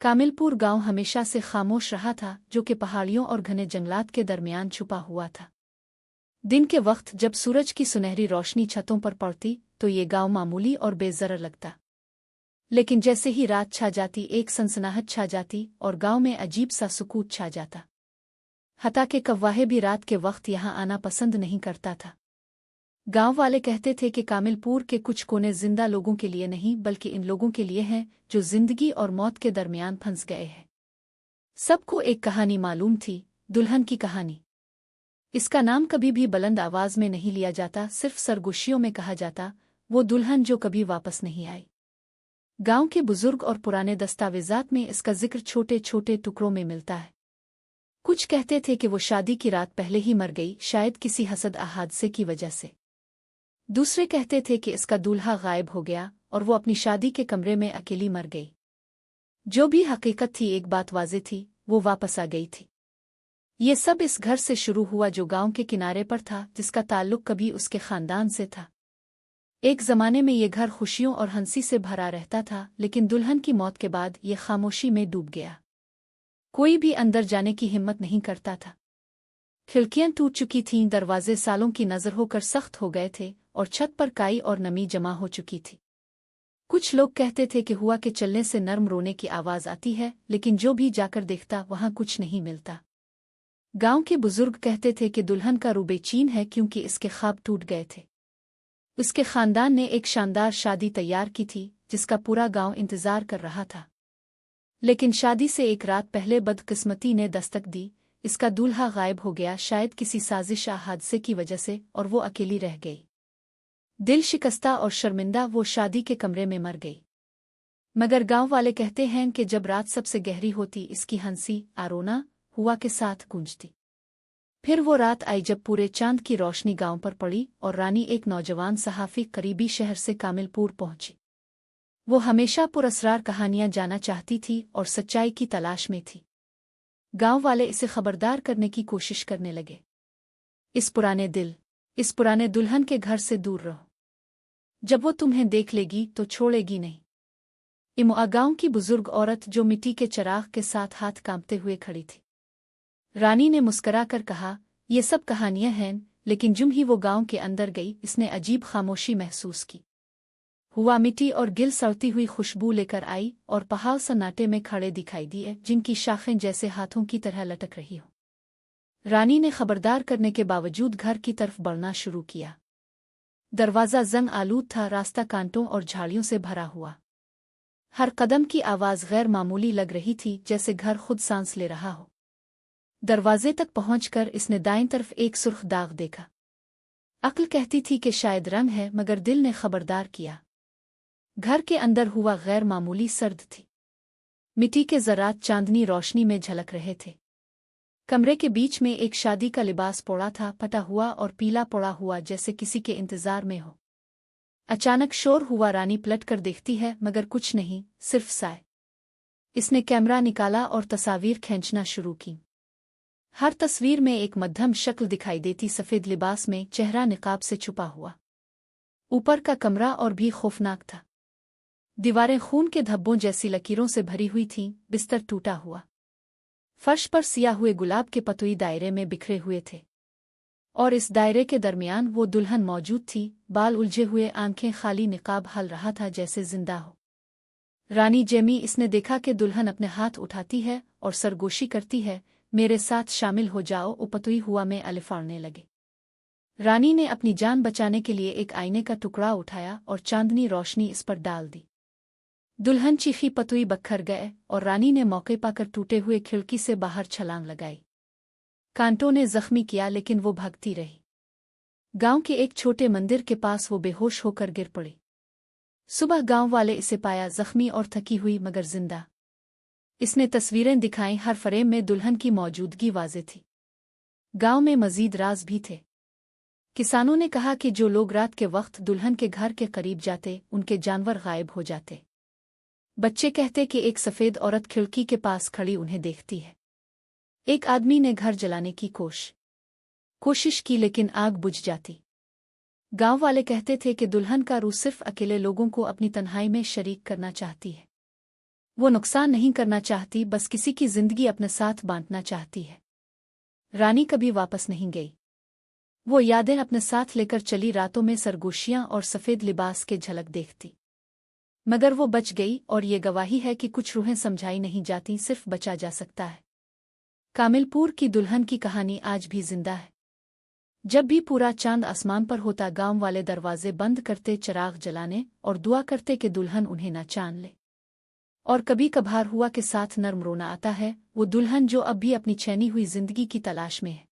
कामिलपुर गांव हमेशा से खामोश रहा था, जो कि पहाड़ियों और घने जंगलात के दरमियान छुपा हुआ था। दिन के वक्त जब सूरज की सुनहरी रोशनी छतों पर पड़ती तो ये गांव मामूली और बेज़र लगता। लेकिन जैसे ही रात छा जाती, एक सनसनाहट छा जाती और गांव में अजीब सा सुकूत छा जाता। हता के कव्वाहे भी रात के वक्त यहाँ आना पसंद नहीं करता था। गांव वाले कहते थे कि कामिलपुर के कुछ कोने जिंदा लोगों के लिए नहीं, बल्कि इन लोगों के लिए हैं जो जिंदगी और मौत के दरमियान फंस गए हैं। सबको एक कहानी मालूम थी, दुल्हन की कहानी। इसका नाम कभी भी बुलंद आवाज में नहीं लिया जाता, सिर्फ सरगोशियों में कहा जाता, वो दुल्हन जो कभी वापस नहीं आई। गांव के बुजुर्ग और पुराने दस्तावेजात में इसका जिक्र छोटे छोटे टुकड़ों में मिलता है। कुछ कहते थे कि वो शादी की रात पहले ही मर गई, शायद किसी हसद हादसे की वजह से। दूसरे कहते थे कि इसका दूल्हा गायब हो गया और वो अपनी शादी के कमरे में अकेली मर गई। जो भी हकीकत थी, एक बात वाज़ेह थी, वो वापस आ गई थी। ये सब इस घर से शुरू हुआ जो गांव के किनारे पर था, जिसका ताल्लुक कभी उसके खानदान से था। एक जमाने में ये घर खुशियों और हंसी से भरा रहता था, लेकिन दुल्हन की मौत के बाद ये खामोशी में डूब गया। कोई भी अंदर जाने की हिम्मत नहीं करता था। खिड़कियां टूट चुकी थीं, दरवाजे सालों की नजर होकर सख्त हो गए थे और छत पर काई और नमी जमा हो चुकी थी। कुछ लोग कहते थे कि हुआ के चलने से नर्म रोने की आवाज आती है, लेकिन जो भी जाकर देखता वहां कुछ नहीं मिलता। गांव के बुजुर्ग कहते थे कि दुल्हन का रूह बेचैन है क्योंकि इसके ख्वाब टूट गए थे। उसके खानदान ने एक शानदार शादी तैयार की थी, जिसका पूरा गांव इंतजार कर रहा था। लेकिन शादी से एक रात पहले बदकिस्मती ने दस्तक दी। इसका दूल्हा गायब हो गया, शायद किसी साजिश या हादसे की वजह से, और वो अकेली रह गई। दिल शिकस्ता और शर्मिंदा वो शादी के कमरे में मर गई। मगर गांव वाले कहते हैं कि जब रात सबसे गहरी होती, इसकी हंसी आरोना हुआ के साथ गूंजती। फिर वो रात आई जब पूरे चांद की रोशनी गांव पर पड़ी और रानी, एक नौजवान सहाफी, करीबी शहर से कामिलपुर पहुंची। वो हमेशा पुरअसरार कहानियां जाना चाहती थी और सच्चाई की तलाश में थी। गांव वाले इसे खबरदार करने की कोशिश करने लगे। इस पुराने दुल्हन के घर से दूर रहो। जब वो तुम्हें देख लेगी तो छोड़ेगी नहीं। इमुआ गांव की बुजुर्ग औरत, जो मिट्टी के चिराग के साथ हाथ कांपते हुए खड़ी थी। रानी ने मुस्करा कर कहा, ये सब कहानियां हैं। लेकिन जुम ही वो गांव के अंदर गई, इसने अजीब खामोशी महसूस की। हुआ मिट्टी और गिल सड़ती हुई खुशबू लेकर आई और पहाड़ सन्नाटे में खड़े दिखाई दिए, जिनकी शाखें जैसे हाथों की तरह लटक रही हो। रानी ने खबरदार करने के बावजूद घर की तरफ बढ़ना शुरू किया। दरवाज़ा जंग आलूद था, रास्ता कांटों और झाड़ियों से भरा हुआ। हर कदम की आवाज़ गैर मामूली लग रही थी, जैसे घर खुद सांस ले रहा हो। दरवाजे तक पहुंचकर इसने दाईं तरफ एक सुर्ख दाग देखा। अक्ल कहती थी कि शायद रंग है, मगर दिल ने खबरदार किया। घर के अंदर हुआ गैर मामूली सर्द थी। मिट्टी के ज़रात चांदनी रोशनी में झलक रहे थे। कमरे के बीच में एक शादी का लिबास पड़ा था, फटा हुआ और पीला पड़ा हुआ, जैसे किसी के इंतजार में हो। अचानक शोर हुआ। रानी पलट कर देखती है, मगर कुछ नहीं, सिर्फ साए। इसने कैमरा निकाला और तस्वीर खींचना शुरू की। हर तस्वीर में एक मध्यम शक्ल दिखाई देती, सफेद लिबास में, चेहरा निकाब से छुपा हुआ। ऊपर का कमरा और भी खौफनाक था। दीवारें खून के धब्बों जैसी लकीरों से भरी हुई थीं, बिस्तर टूटा हुआ। फर्श पर सिया हुए गुलाब के पतुई दायरे में बिखरे हुए थे, और इस दायरे के दरमियान वो दुल्हन मौजूद थी, बाल उलझे हुए, आंखें खाली, निकाब हल रहा था जैसे जिंदा हो। रानी जेमी, इसने देखा कि दुल्हन अपने हाथ उठाती है और सरगोशी करती है, मेरे साथ शामिल हो जाओ। उपतुई हुआ में अलिफाड़ने लगे। रानी ने अपनी जान बचाने के लिए एक आईने का टुकड़ा उठाया और चांदनी रोशनी इस पर डाल दी। दुल्हन चीखी, पतुई बखर गए और रानी ने मौके पाकर टूटे हुए खिड़की से बाहर छलांग लगाई। कांटों ने जख्मी किया, लेकिन वो भागती रही। गांव के एक छोटे मंदिर के पास वो बेहोश होकर गिर पड़ी। सुबह गांव वाले इसे पाया, जख्मी और थकी हुई, मगर जिंदा। इसने तस्वीरें दिखाईं, हर फ्रेम में दुल्हन की मौजूदगी वाज़ेह थी। गांव में मजीद राज भी थे। किसानों ने कहा कि जो लोग रात के वक्त दुल्हन के घर के करीब जाते, उनके जानवर गायब हो जाते। बच्चे कहते कि एक सफ़ेद औरत खिड़की के पास खड़ी उन्हें देखती है। एक आदमी ने घर जलाने की कोशिश की, लेकिन आग बुझ जाती। गांव वाले कहते थे कि दुल्हन का रूह सिर्फ अकेले लोगों को अपनी तन्हाई में शरीक करना चाहती है। वो नुकसान नहीं करना चाहती, बस किसी की जिंदगी अपने साथ बांटना चाहती है। रानी कभी वापस नहीं गई। वो यादें अपने साथ लेकर चली, रातों में सरगोशियां और सफ़ेद लिबास के झलक देखती। मगर वो बच गई, और ये गवाही है कि कुछ रूहें समझाई नहीं जाती, सिर्फ बचा जा सकता है। कामिलपुर की दुल्हन की कहानी आज भी जिंदा है। जब भी पूरा चांद आसमान पर होता, गांव वाले दरवाजे बंद करते, चिराग जलाने और दुआ करते कि दुल्हन उन्हें न जान ले। और कभी कभार हुआ के साथ नर्म रोना आता है, वो दुल्हन जो अब भी अपनी चैनी हुई जिंदगी की तलाश में है।